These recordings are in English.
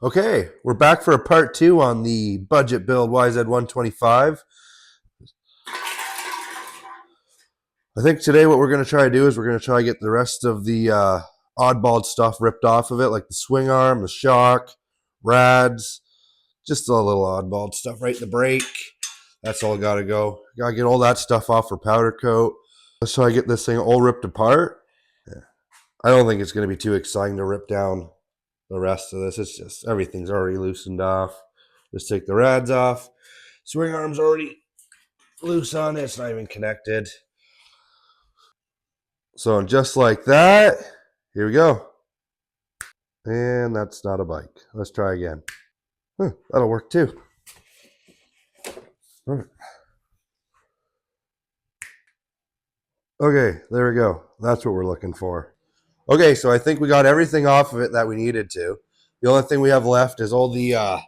Okay, we're back for a part 2 on the budget build YZ125. I think today what we're going to try to do is we're going to try to get the rest of the oddball stuff ripped off of it, like the swing arm, the shock, rads, just a little oddball stuff, right? The brake, that's all got to go. Got to get all that stuff off for powder coat. Let's try to get this thing all ripped apart. Yeah. I don't think it's going to be too exciting to rip down the rest of this. It's just everything's already loosened off. Just take the rads off. Swing arm's already loose on it. It's not even connected. So just like that, here we go. And that's not a bike. Let's try again. That'll work too. All right. Okay, there we go. That's what we're looking for. Okay, so I think we got everything off of it that we needed to. The only thing we have left is all the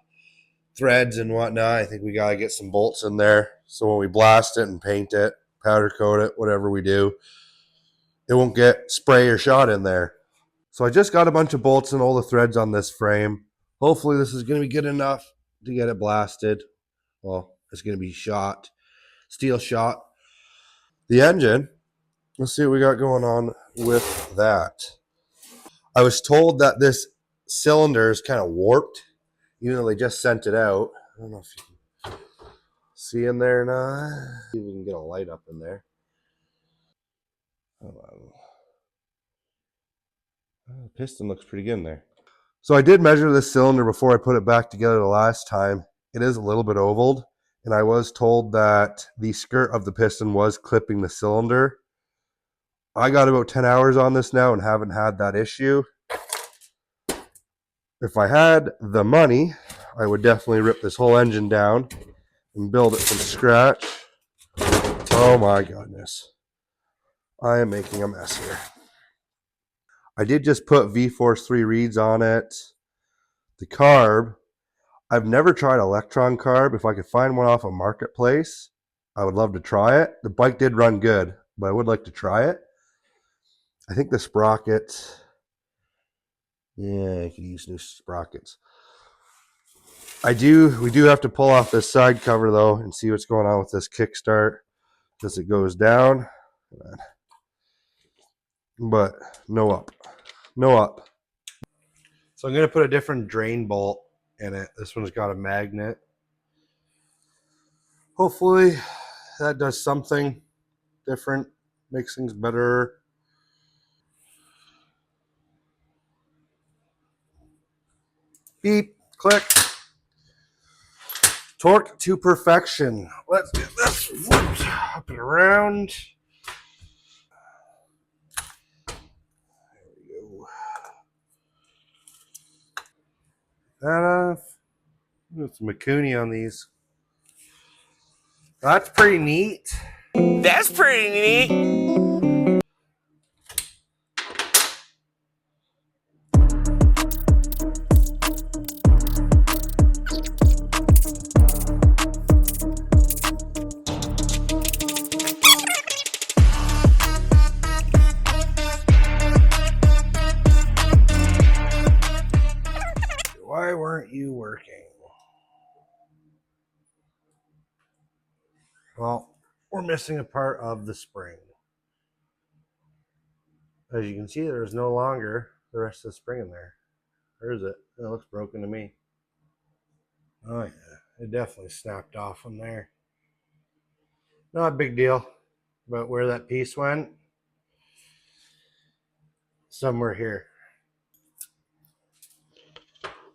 threads and whatnot. I think we got to get some bolts in there. So when we blast it and paint it, powder coat it, whatever we do, it won't get spray or shot in there. So I just got a bunch of bolts and all the threads on this frame. Hopefully this is going to be good enough to get it blasted. Well, it's going to be shot, steel shot. The engine, let's see what we got going on with that. I was told that this cylinder is kind of warped, even though they just sent it out. I don't know if you can see in there or not. See if we can get a light up in there. The piston looks pretty good in there. So I did measure this cylinder before I put it back together the last time. It is a little bit ovaled, and I was told that the skirt of the piston was clipping the cylinder. I got about 10 hours on this now and haven't had that issue. If I had the money, I would definitely rip this whole engine down and build it from scratch. Oh my goodness. I am making a mess here. I did just put V-Force 3 reeds on it. The carb, I've never tried electron carb. If I could find one off a marketplace, I would love to try it. The bike did run good, but I would like to try it. I think the sprocket, yeah, I could use new sprockets. We do have to pull off this side cover though and see what's going on with this kickstart as it goes down. But no up. No up. So I'm going to put a different drain bolt in it. This one's got a magnet. Hopefully that does something different, makes things better. Beep, click. Torque to perfection. Let's do this. Whoops. Up and around. There we go. That off. There's some Mikuni on these. That's pretty neat. That's pretty neat. Why weren't you working? Well, we're missing a part of the spring. As you can see, there's no longer the rest of the spring in there. Or is it? It looks broken to me. Oh yeah, it definitely snapped off from there. Not a big deal, but where that piece went, somewhere here.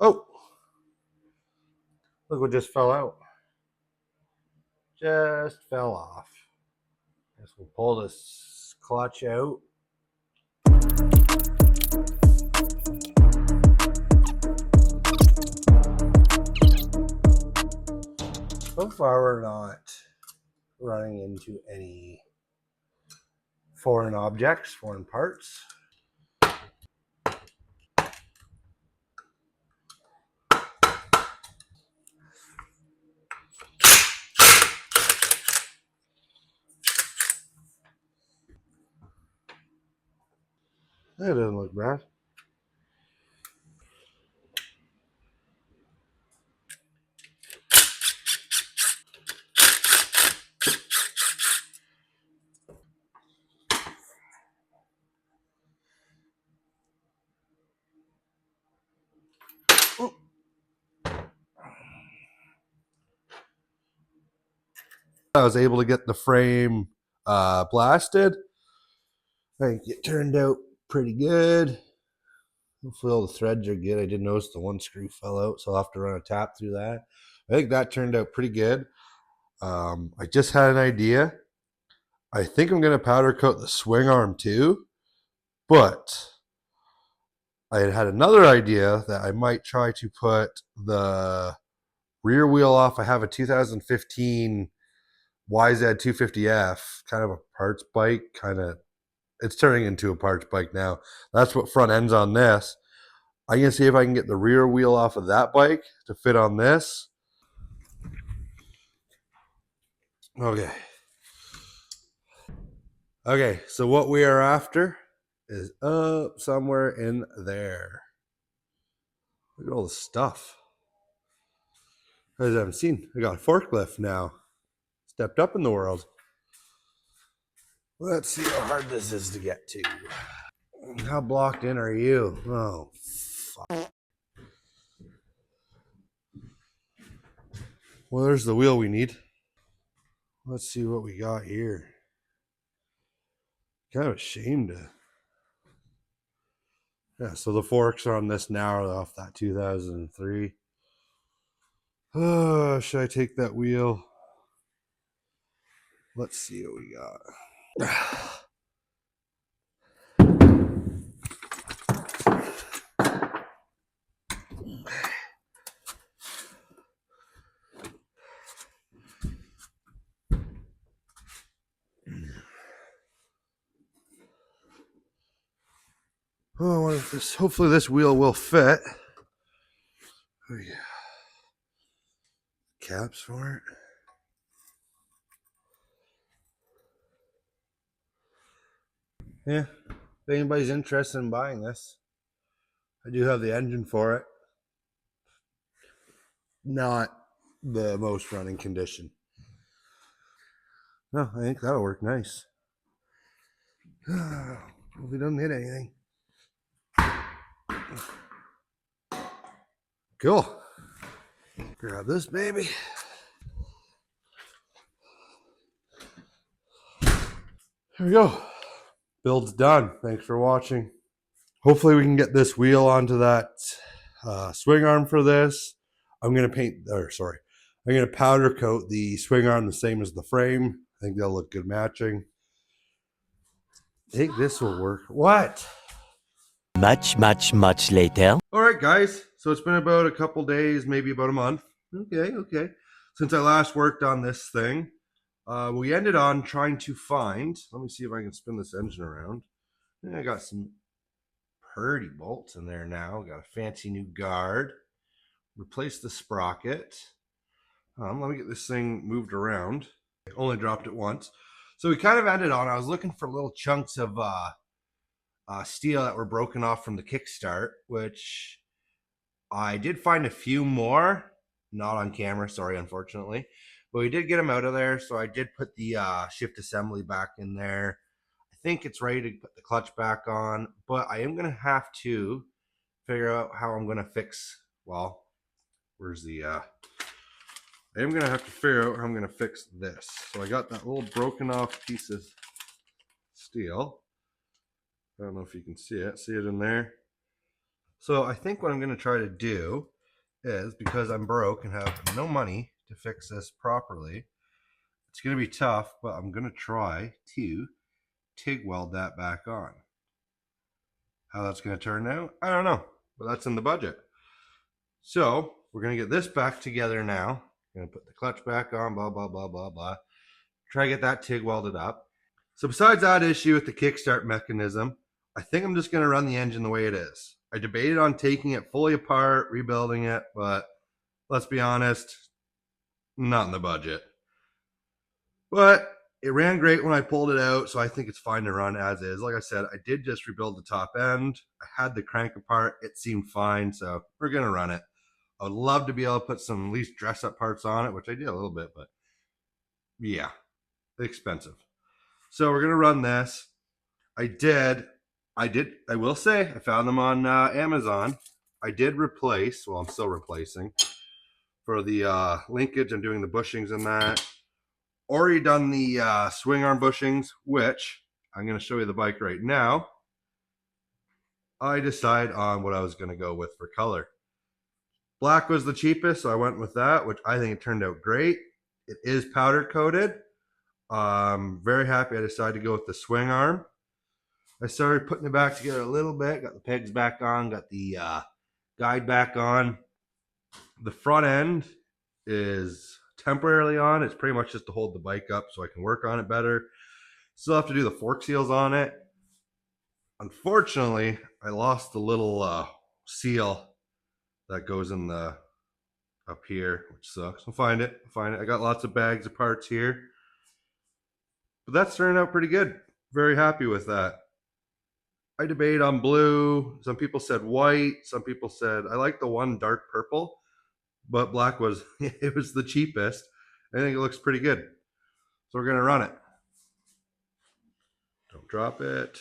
Oh, look what just fell out. Just fell off. Guess we'll pull this clutch out. So far we're not running into any foreign objects, foreign parts. That doesn't look bad. I was able to get the frame blasted. I think it turned out pretty good. Hopefully all the threads are good. I did notice the one screw fell out, so I'll have to run a tap through that. I think that turned out pretty good. I just had an idea. I think I'm going to powder coat the swing arm too, but I had another idea that I might try to put the rear wheel off. I have a 2015 YZ125F, kind of a parts bike, it's turning into a parts bike now. That's what front ends on this. I'm going to see if I can get the rear wheel off of that bike to fit on this. Okay. Okay, so what we are after is up somewhere in there. Look at all the stuff. As I haven't seen, I got a forklift now. Stepped up in the world. Let's see how hard this is to get to. How blocked in are you? Oh, fuck. Well, there's the wheel we need. Let's see what we got here. Kind of ashamed to. Yeah, so the forks are on this now off that 2003. Oh, should I take that wheel? Let's see what we got. Oh, I wonder if this, hopefully this wheel will fit. Oh yeah. Caps for it. Yeah. If anybody's interested in buying this, I do have the engine for it. Not the most running condition. No, I think that'll work nice. Well, we don't hit anything. Cool. Grab this baby. There we go. Build's done. Thanks for watching. Hopefully we can get this wheel onto that swing arm for this. I'm going to powder coat the swing arm the same as the frame. I think they'll look good matching. I think this will work. What? Much later. All right, guys. So it's been about a couple days, maybe about a month. Okay. Since I last worked on this thing. We ended on trying to find, let me see if I can spin this engine around. I got some pretty bolts in there now. Got a fancy new guard. Replaced the sprocket. Let me get this thing moved around. I only dropped it once. So we kind of ended on, I was looking for little chunks of steel that were broken off from the kickstart, which I did find a few more. Not on camera, sorry, unfortunately. But we did get them out of there, so I did put the shift assembly back in there. I think it's ready to put the clutch back on, but I am going to have to figure out how I'm going to fix, well, where's the, I am going to have to figure out how I'm going to fix this. So I got that little broken off piece of steel. I don't know if you can see it in there. So I think what I'm going to try to do is, because I'm broke and have no money to fix this properly, it's going to be tough, but I'm going to try to TIG weld that back on. How that's going to turn out, I don't know, but that's in the budget. So we're going to get this back together now. Going to put the clutch back on, blah, blah, blah, blah, blah. Try to get that TIG welded up. So besides that issue with the kickstart mechanism, I think I'm just going to run the engine the way it is. I debated on taking it fully apart, rebuilding it, but let's be honest, not in the budget. But it ran great when I pulled it out, so I think it's fine to run as is. Like I said, I did just rebuild the top end. I had the crank apart. It seemed fine, so we're going to run it. I would love to be able to put some at least dress-up parts on it, which I did a little bit, but yeah, expensive. So we're going to run this. I will say, I found them on Amazon. I did replace, well, I'm still replacing. For the linkage, I'm doing the bushings and that. already done the swing arm bushings, which I'm going to show you the bike right now. I decided on what I was going to go with for color. Black was the cheapest, so I went with that, which I think it turned out great. It is powder coated. Very happy I decided to go with the swing arm. I started putting it back together a little bit, got the pegs back on, got the guide back on. The front end is temporarily on. It's pretty much just to hold the bike up so I can work on it better. Still have to do the fork seals on it. Unfortunately, I lost the little seal that goes in the up here, which sucks. I'll find it. I got lots of bags of parts here. But that's turned out pretty good. Very happy with that. I debated on blue. Some people said white. Some people said I like the one dark purple, but black was it was the cheapest. I think it looks pretty good. So we're gonna run it. Don't drop it.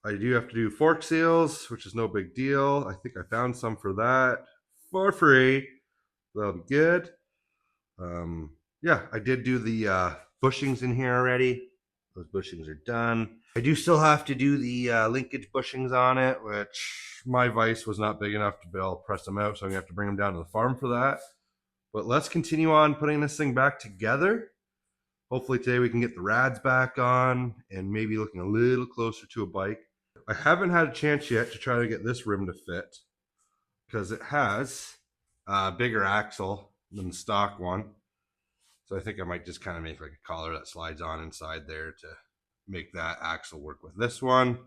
I do have to do fork seals, which is no big deal. I think I found some for that for free. That'll be good. Yeah, I did do the bushings in here already. Those bushings are done. I do still have to do the linkage bushings on it, which my vise was not big enough to be able to press them out, so I'm gonna have to bring them down to the farm for that. But let's continue on putting this thing back together. Hopefully today we can get the rads back on and maybe looking a little closer to a bike. I haven't had a chance yet to try to get this rim to fit because it has a bigger axle than the stock one. So I think I might just kind of make like a collar that slides on inside there to make that axle work with this one.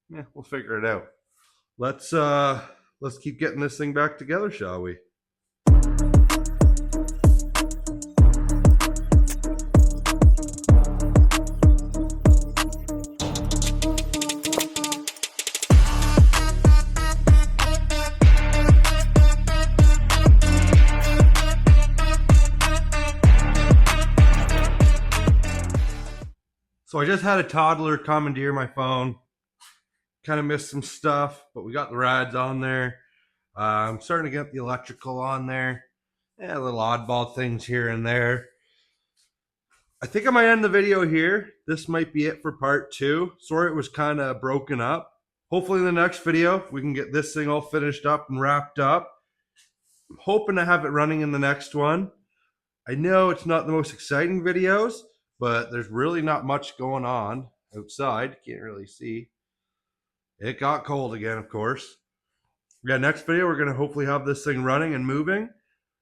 Yeah, we'll figure it out. Let's keep getting this thing back together, shall we? So I just had a toddler commandeer my phone. Kind of missed some stuff, but we got the rads on there. I'm starting to get the electrical on there. Yeah, little oddball things here and there. I think I might end the video here. This might be it for part 2. Sorry it was kind of broken up. Hopefully in the next video, we can get this thing all finished up and wrapped up. I'm hoping to have it running in the next one. I know it's not the most exciting videos, but there's really not much going on outside. Can't really see. It got cold again, of course. Yeah, next video, we're going to hopefully have this thing running and moving.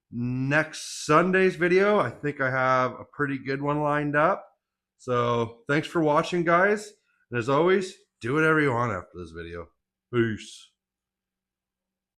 Next Sunday's video, I think I have a pretty good one lined up. So thanks for watching, guys. And as always, do whatever you want after this video. Peace.